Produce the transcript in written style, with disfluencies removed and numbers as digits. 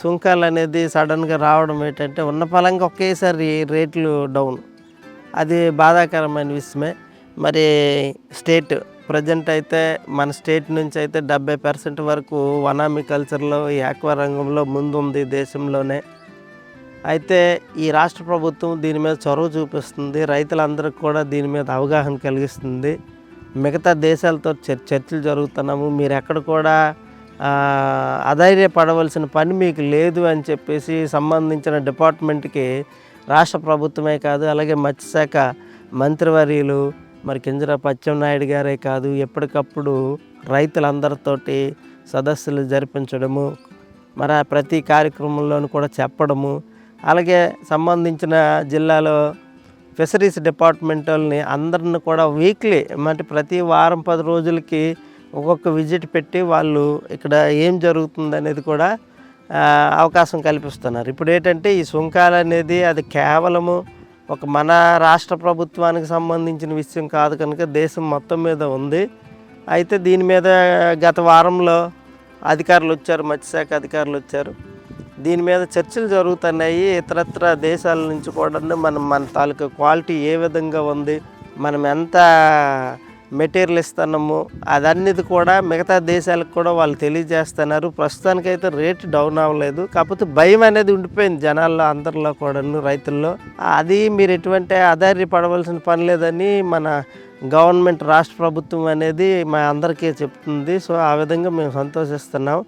సుంకాలు అనేది సడన్గా రావడం ఏంటంటే ఉన్న పలంగా ఒకేసారి రేట్లు డౌన్, అది బాధాకరమైన విషయమే. మరి స్టేట్ ప్రజెంట్ అయితే మన స్టేట్ నుంచి అయితే 70% వరకు వనామి కల్చర్లో, ఈ ఆక్వా రంగంలో ముందుంది దేశంలోనే. అయితే ఈ రాష్ట్ర ప్రభుత్వం దీని మీద చొరవ చూపిస్తుంది, రైతులందరికీ కూడా దీని మీద అవగాహన కలిగిస్తుంది. మిగతా దేశాలతో చర్చలు జరుగుతున్నాము, మీరు ఎక్కడ కూడా అధైర్యపడవలసిన పని మీకు లేదు అని చెప్పేసి సంబంధించిన డిపార్ట్మెంట్కి రాష్ట్ర ప్రభుత్వమే కాదు, అలాగే మత్స్యశాఖ మంత్రివర్యులు మరి కింజరాపు అచ్చెన్నాయుడు గారే కాదు, ఎప్పటికప్పుడు రైతులందరితోటి సదస్సులు జరిపించడము, మరి ప్రతి కార్యక్రమంలోనూ కూడా చెప్పడము, అలాగే సంబంధించిన జిల్లాలో ఫిషరీస్ డిపార్ట్మెంట్ వాళ్ళని అందరిని కూడా వీక్లీ అంటే ప్రతి వారం 10 రోజులకి ఒక్కొక్క విజిట్ పెట్టి వాళ్ళు ఇక్కడ ఏం జరుగుతుంది అనేది కూడా అవకాశం కల్పిస్తున్నారు. ఇప్పుడు ఏంటంటే ఈ సుంకాలు అనేది అది కేవలము ఒక మన రాష్ట్ర ప్రభుత్వానికి సంబంధించిన విషయం కాదు కనుక దేశం మొత్తం మీద ఉంది. అయితే దీని మీద గత వారంలో అధికారులు వచ్చారు, మత్స్యశాఖ అధికారులు వచ్చారు, దీని మీద చర్చలు జరుగుతున్నాయి. ఇతరత్ర దేశాల నుంచి కూడా మన తాలూకా క్వాలిటీ ఏ విధంగా ఉంది, మనం ఎంత మెటీరియల్ ఇస్తున్నాము, అదన్నీ కూడా మిగతా దేశాలకు కూడా వాళ్ళు తెలియజేస్తున్నారు. ప్రస్తుతానికైతే రేటు డౌన్ అవ్వలేదు, కాకపోతే భయం అనేది ఉండిపోయింది జనాల్లో అందరిలో కూడాను, రైతుల్లో. అది మీరు ఎటువంటి ఆధారపడవలసిన పని లేదని మన గవర్నమెంట్ రాష్ట్ర ప్రభుత్వం అనేది మా అందరికీ చెప్తుంది. సో ఆ విధంగా మేము సంతోషిస్తున్నాం.